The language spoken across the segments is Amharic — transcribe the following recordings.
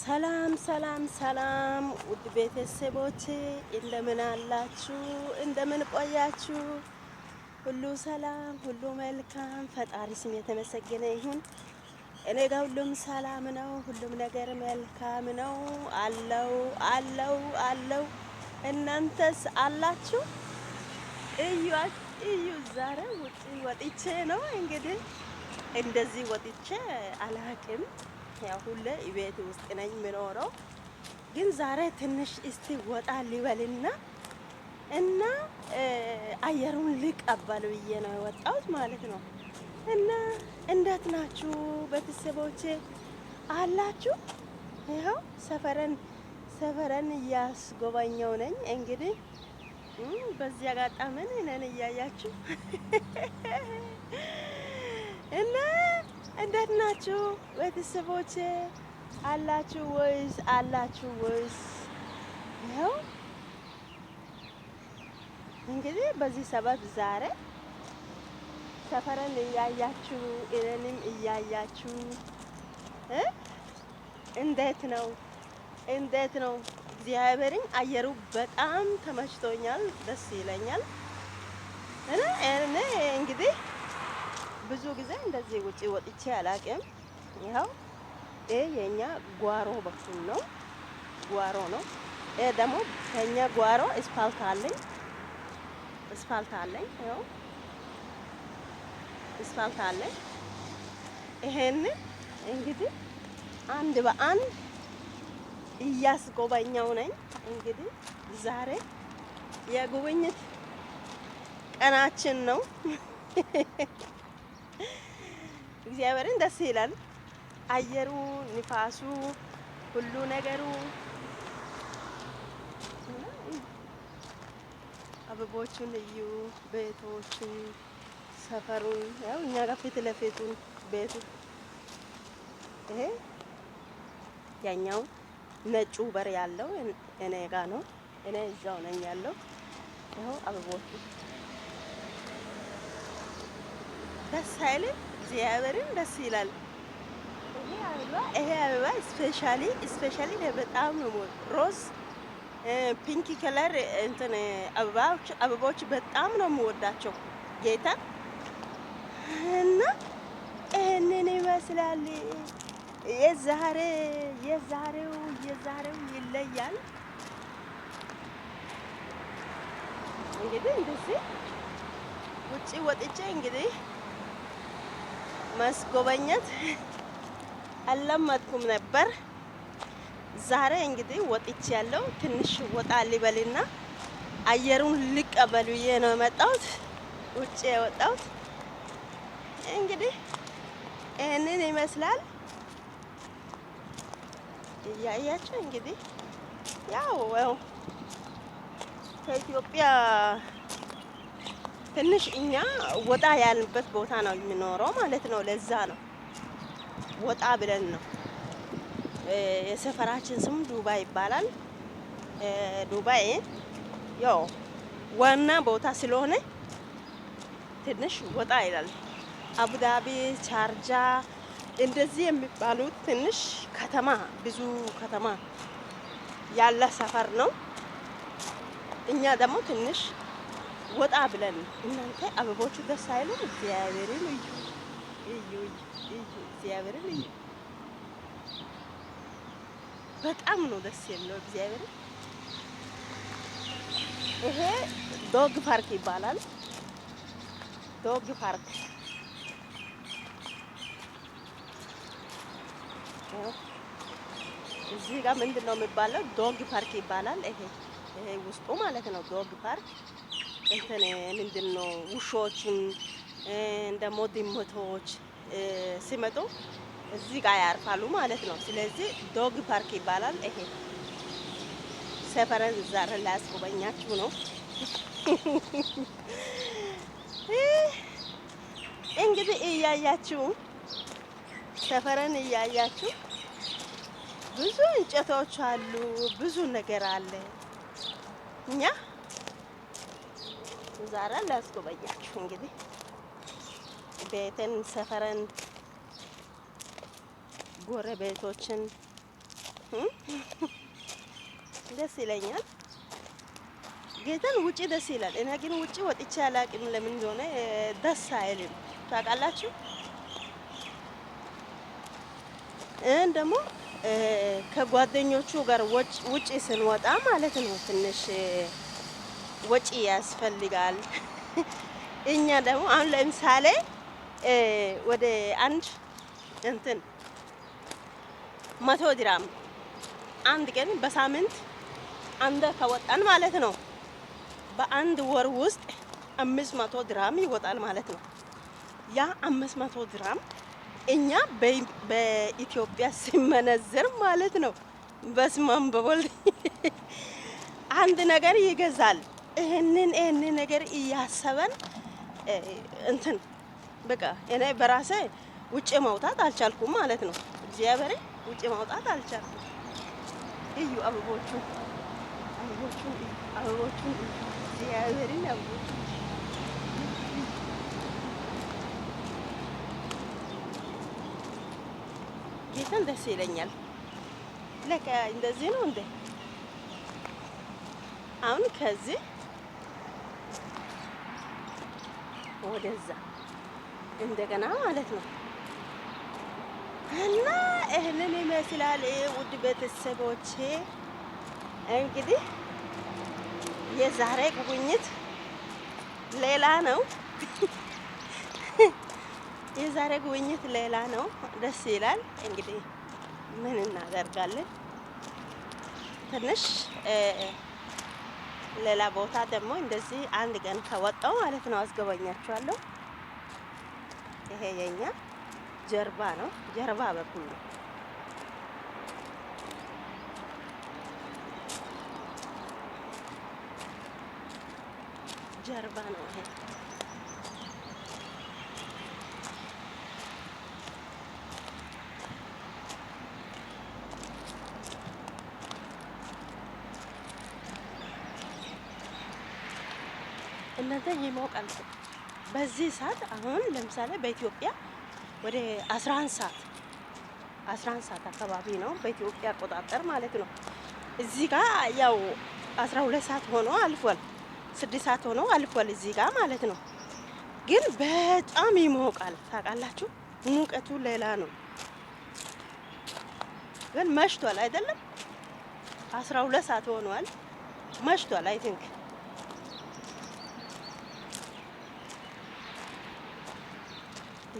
ሰላም ሰላም ሰላም ውድ ቤተሰቦቼ እንደምን አላችሁ? እንደምን ቆያችሁ? ሁሉ ሰላም፣ ሁሉ መልካም። ፈጣሪ ስም የተመሰገነ ይሁን። እኔ ጋር ሁሉም ሰላም ነው። ሁሉም ነገር መልካም ነው። አለው። እናንተስ አላችሁ? እዩ ዛሬ ውጪ ወጥቼ ነው እንግዲህ እንደዚህ ወጥቼ አላቅም። ያው ሁሌ ቤት ውስጥ ነኝ የምኖረው፣ ግን ዛሬ ትንሽ እስቲ ወጣ ሊበልና አየሩን ልቀበል ብዬ ነው የወጣሁት ማለት ነው። እና እንዴት ናችሁ ቤተሰቦቼ? አላችሁ? ይኸው ሰፈረን እያስጎበኘው ነኝ እንግዲህ በዚህ አጋጣሚ እኔን እያያችሁ እና እንዴት ናችሁ ቤተሰቦቼ? አላችሁ ወይስ? ይኸው እንግዲህ በዚህ ሰበብ ዛሬ ሰፈረን እያያችሁ እኔንም እያያችሁ እንዴት ነው? እግዚአብሔርን አየሩ በጣም ተመችቶኛል፣ ደስ ይለኛል። እኔ እንግዲህ ብዙ ጊዜ እንደዚህ ውጪ ወጥቼ አላቅም። ይኸው ይሄ የኛ ጓሮ በኩል ነው፣ ጓሮ ነው። ይሄ ደግሞ ከኛ ጓሮ አስፋልት አለኝ። ይኸው አስፋልት አለኝ። ይሄን እንግዲህ አንድ በአንድ እያስጎበኘው ነኝ። እንግዲህ ዛሬ የጉብኝት ቀናችን ነው። እግዚአብሔርን ደስ ይላል። አየሩ፣ ንፋሱ፣ ሁሉ ነገሩ፣ አበቦቹን እዩ፣ ቤቶቹን፣ ሰፈሩን። ያው እኛ ጋር ፊት ለፊቱን ቤቱ ይሄ ያኛው ነጩ በር ያለው እኔ ጋ ነው። እኔ እዛው ነኝ ያለው። ይኸው አበቦቹ ደስ አይልም? እግዚአብሔርን ደስ ይላል። ይሄ አበባ ስፔሻሊ በጣም ነው ሮዝ ፒንክ ከለር እንትን አበባዎች በጣም ነው የምወዳቸው ጌታ። እና ይሄንን ይመስላል። የዛሬው ይለያል። እንግዲህ እንደዚህ ውጪ ወጥቼ እንግዲህ ማስጎበኘት አልለመድኩም ነበር። ዛሬ እንግዲህ ወጥቼ ያለው ትንሽ ወጣ ሊበልና አየሩን ልቀበል ብዬ ነው የመጣሁት፣ ውጪ የወጣሁት። እንግዲህ ይህንን ይመስላል። እያያችሁ እንግዲህ ያው ከኢትዮጵያ ትንሽ እኛ ወጣ ያልንበት ቦታ ነው የሚኖረው ማለት ነው። ለዛ ነው ወጣ ብለን ነው። የሰፈራችን ስም ዱባይ ይባላል። ዱባይ ያው ዋና ቦታ ስለሆነ ትንሽ ወጣ ይላል። አቡዳቢ፣ ቻርጃ እንደዚህ የሚባሉት ትንሽ ከተማ ብዙ ከተማ ያለ ሰፈር ነው። እኛ ደግሞ ትንሽ ወጣ ብለን እናንተ አበቦቹ ደስ አይሉም? እግዚአብሔርን እዩ፣ እግዚአብሔርን እዩ። በጣም ነው ደስ የሚለው እግዚአብሔርን። ይሄ ዶግ ፓርክ ይባላል። ዶግ ፓርክ እዚህ ጋር ምንድን ነው የሚባለው? ዶግ ፓርክ ይባላል። ይሄ ውስጡ ማለት ነው ዶግ ፓርክ። እንትን ምንድን ነው ውሾችን ደግሞ ድመቶች ሲመጡ እዚህ ጋር ያርፋሉ ማለት ነው። ስለዚህ ዶግ ፓርክ ይባላል። ይሄ ሰፈረን ዛሬ ላያስጎበኛችሁ ነው። እንግዲህ እያያችሁ ሰፈረን እያያችሁ ብዙ እንጨቶች አሉ፣ ብዙ ነገር አለ። እኛ ዛሬ ላያስጎበኛችሁ እንግዲህ ቤትን፣ ሰፈረን፣ ጎረቤቶችን ደስ ይለኛል። ጌታን ውጪ ደስ ይላል። እኔ ግን ውጪ ወጥቼ አላቅም። ለምን እንደሆነ ደስ አይልም ታውቃላችሁ። ደግሞ ከጓደኞቹ ጋር ውጪ ስንወጣ ማለት ነው ትንሽ ወጪ ያስፈልጋል። እኛ ደግሞ አሁን ለምሳሌ ወደ አንድ እንትን 100 ድራም አንድ ቀን በሳምንት አንድ ከወጣን ማለት ነው በአንድ ወር ውስጥ 500 ድራም ይወጣል ማለት ነው። ያ 500 ድራም እኛ በኢትዮጵያ ሲመነዘር ማለት ነው በስማም በወልድ አንድ ነገር ይገዛል። ይሄንን ነገር እያሰበን እንትን በቃ እኔ በራሴ ውጭ መውጣት አልቻልኩም ማለት ነው። እግዚአብሔር ውጭ መውጣት አልቻልኩም። እዩ አበቦቹን እግዚአብሔርን አበቦቹን ጌታን ደስ ይለኛል። ለካ እንደዚህ ነው እንዴ? አሁን ከዚህ ወደዛ እንደገና ማለት ነው እና ይህንን ይመስላል ውድ ቤተሰቦቼ። እንግዲህ የዛሬ ጉብኝት ሌላ ነው። የዛሬ ጉብኝት ሌላ ነው። ደስ ይላል። እንግዲህ ምን እናደርጋለን? ትንሽ ሌላ ቦታ ደግሞ እንደዚህ አንድ ቀን ከወጣው ማለት ነው አስገባኛችኋለሁ። ይሄ የኛ ጀርባ ነው። ጀርባ በኩል ነው። ጀርባ ነው ይሄ። እናንተ ይሞቃል በዚህ ሰዓት። አሁን ለምሳሌ በኢትዮጵያ ወደ 11 ሰዓት አካባቢ ነው በኢትዮጵያ አቆጣጠር ማለት ነው። እዚህ ጋር ያው 12 ሰዓት ሆኖ አልፏል። 6 ሰዓት ሆኖ አልፏል እዚህ ጋር ማለት ነው። ግን በጣም ይሞቃል ታውቃላችሁ። ሙቀቱ ሌላ ነው። ግን መሽቷል አይደለም? 12 ሰዓት ሆኗል። መሽቷል አይ ቲንክ።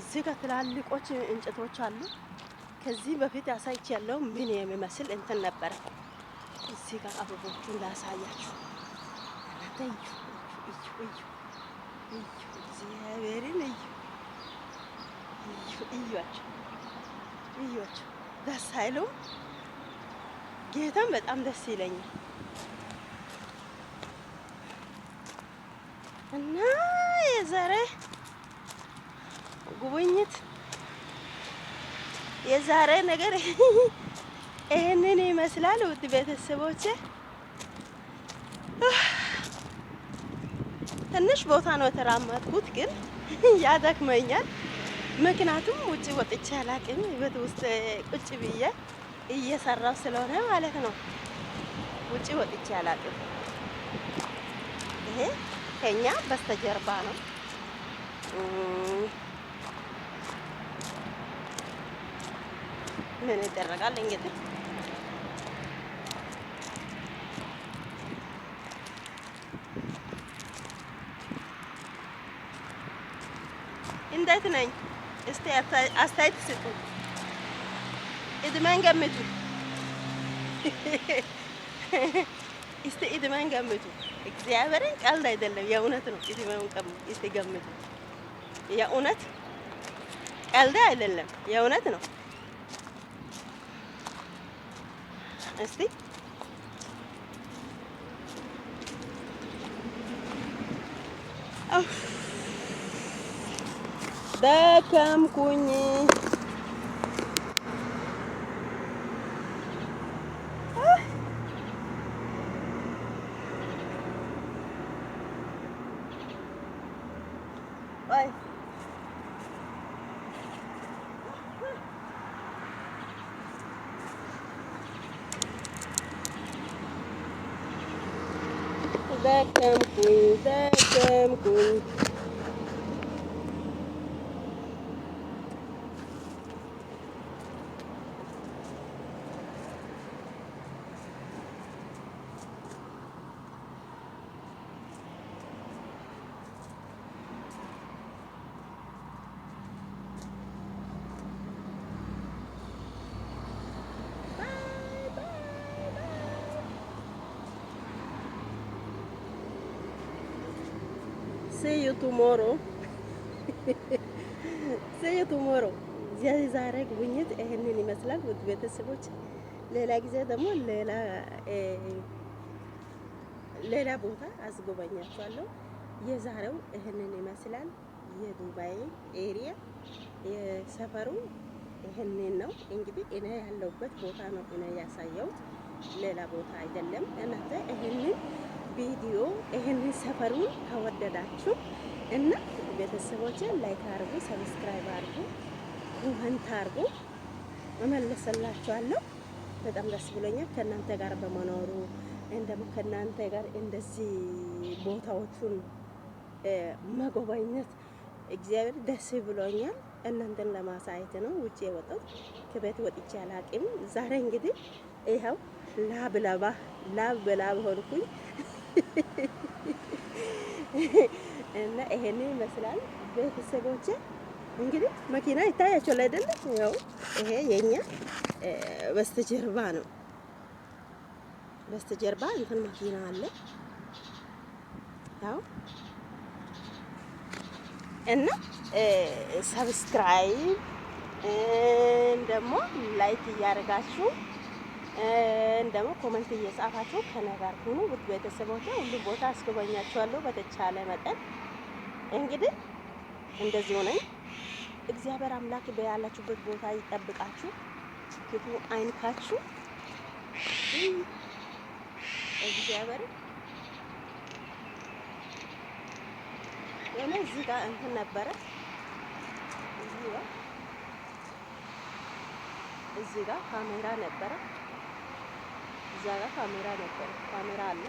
እዚህ ጋር ትላልቆች እንጨቶች አሉ። ከዚህ በፊት ያሳይች ያለው ምን የሚመስል እንትን ነበረ። እዚህ ጋር አበቦቹን ላሳያችሁ። እግዚአብሔርን እዩዋቸው። ደስ አይለውም? ጌታም በጣም ደስ ይለኛል። እና የዛሬ ጉብኝት የዛሬ ነገር ይሄንን ይመስላል። ውድ ቤተሰቦቼ ትንሽ ቦታ ነው የተራመድኩት፣ ግን ያደክመኛል። ምክንያቱም ውጭ ወጥቼ አላቅም። ቤት ውስጥ ቁጭ ብዬ እየሰራው ስለሆነ ማለት ነው። ውጭ ወጥቼ አላቅም። ይሄ ከኛ በስተጀርባ ነው። ምን ይደረጋል እንግዲህ እንዴት ነኝ? እስቲ አስተያየት ስጡ። እድሜን ገምቱ። እስቲ እድሜን ገምቱ። እግዚአብሔርን ቀልድ አይደለም፣ የእውነት ነው። እድሜን እስቲ ገምቱ። የእውነት ቀልድ አይደለም፣ የእውነት ነው። እስቲ ደከምኩኝ። ደከምኩኝ። See you tomorrow. See you tomorrow. ዛሬ ጉብኝት ይሄንን ይመስላል ውድ ቤተሰቦች። ሌላ ጊዜ ደግሞ ሌላ ቦታ አስጎበኛችኋለሁ። የዛሬው ይሄንን ይመስላል። የዱባይ ኤሪያ የሰፈሩ ይሄንን ነው። እንግዲህ እኔ ያለሁበት ቦታ ነው እኔ ያሳየው፣ ሌላ ቦታ አይደለም። እናንተ ይሄንን ቪዲዮ ይሄንን ሰፈሩን ከወደዳችሁ እና ቤተሰቦችን ላይክ አድርጉ፣ ሰብስክራይብ አድርጉ፣ ኮሜንት አድርጉ፣ እመልስላችኋለሁ። በጣም ደስ ብሎኛል ከእናንተ ጋር በመኖሩ እንደሞ ከእናንተ ጋር እንደዚህ ቦታዎቹን መጎብኘት እግዚአብሔር ደስ ብሎኛል። እናንተን ለማሳየት ነው ውጪ የወጣሁት። ከቤት ወጥቼ አላቅም። ዛሬ እንግዲህ ይኸው ላብ በላብ ሆንኩኝ እና ይሄን ይመስላል ቤተሰቦቼ። እንግዲህ መኪና ይታያችኋል አይደል? ያው ይሄ የኛ በስተጀርባ ነው። በስተጀርባ እንትን መኪና አለ ያው እና ሰብስክራይብ ደግሞ ላይክ እያደረጋችሁ ደግሞ ኮሜንት እየጻፋችሁ ከነጋር ሁኑ ውድ ቤተሰቦቼ። ሁሉም ቦታ አስጎበኛችኋለሁ በተቻለ መጠን። እንግዲህ እንደዚህ ሆነኝ። እግዚአብሔር አምላክ በያላችሁበት ቦታ ይጠብቃችሁ፣ ክፉ አይንካችሁ። እግዚአብሔር የሆነ እዚህ ጋር እንትን ነበረ፣ እዚህ ጋር ካሜራ ነበረ፣ እዛ ጋር ካሜራ ነበረ፣ ካሜራ አለ።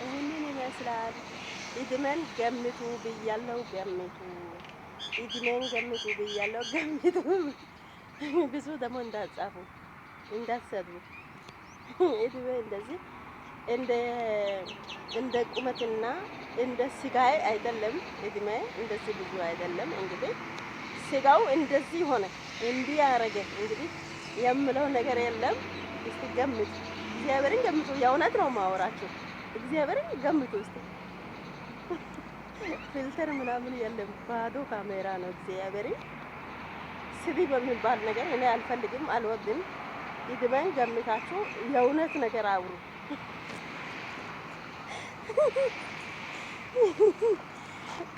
ይህንን ይመስላል። እድሜን ገምቱ ብያለሁ፣ ገምቱ። እድሜን ገምቱ ብያለሁ፣ ገምቱ። ብዙ ደግሞ እንዳትጻፉ እንዳትሰድቡ። እድሜ እንደዚህ እንደ ቁመትና እንደ ስጋዬ አይደለም። እድሜ እንደዚህ ብዙ አይደለም። እንግዲህ ስጋው እንደዚህ ሆነ እንዲህ ያረገ እንግዲህ የምለው ነገር የለም። እስቲ ገምቱ፣ እግዚአብሔርን ገምቱ። የእውነት ነው ማወራችሁ። እግዚአብሔርን ገምቱ እስቲ። ፊልተር ምናምን የለም፣ ባዶ ካሜራ ነው። እግዚአብሔርን ስድብ በሚባል ነገር እኔ አልፈልግም፣ አልወድም። እድሜን ገምታችሁ የእውነት ነገር አውሩ።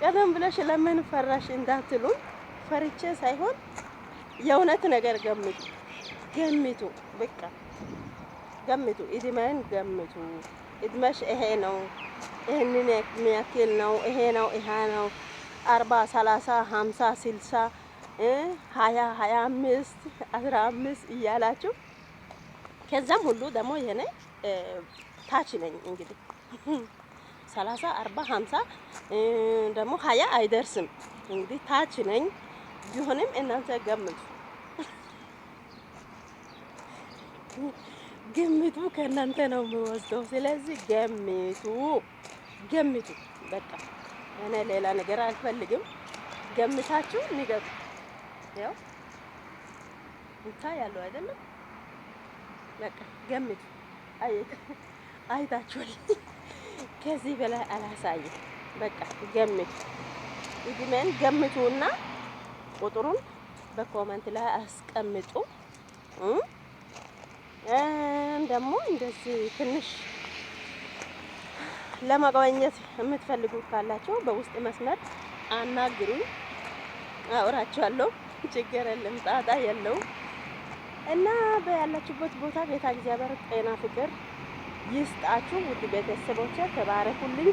ቀደም ብለሽ ለምን ፈራሽ እንዳትሉን፣ ፈርቼ ሳይሆን የእውነት ነገር ገምቱ። በቃ ገምቱ፣ እድሜን ገምቱ። እድሜሽ ይሄ ነው፣ ይሄንን የሚያክል ነው፣ ይሄ ነው፣ 40 30 50 60 20 25 15 እያላችሁ ከዛም ሁሉ ደግሞ የኔ ታች ነኝ እንግዲህ 30 40 50 ደግሞ 20 አይደርስም። እንግዲህ ታች ነኝ። ቢሆንም እናንተ ገምቱ። ግምቱ ከእናንተ ነው የምወስደው። ስለዚህ ገምቱ። በቃ እኔ ሌላ ነገር አልፈልግም። ገምታችሁ ንገሩ። ያው ያለው አይደለም። በቃ ገምቱ። አይታችኋል። ከዚህ በላይ አላሳይም። በቃ ገምቱ። እድሜን ገምቱና ቁጥሩን በኮሜንት ላይ አስቀምጡ። ደግሞ እንደዚህ ትንሽ ለመጎብኘት የምትፈልጉ ካላችሁ በውስጥ መስመር አናግሩኝ፣ አወራችኋለሁ። ችግር የለም፣ ጣጣ የለውም። እና በያላችሁበት ቦታ ጌታ እግዚአብሔር ጤና ፍቅር ይስጣችሁ። ውድ ቤተሰቦቼ ተባረኩልኝ።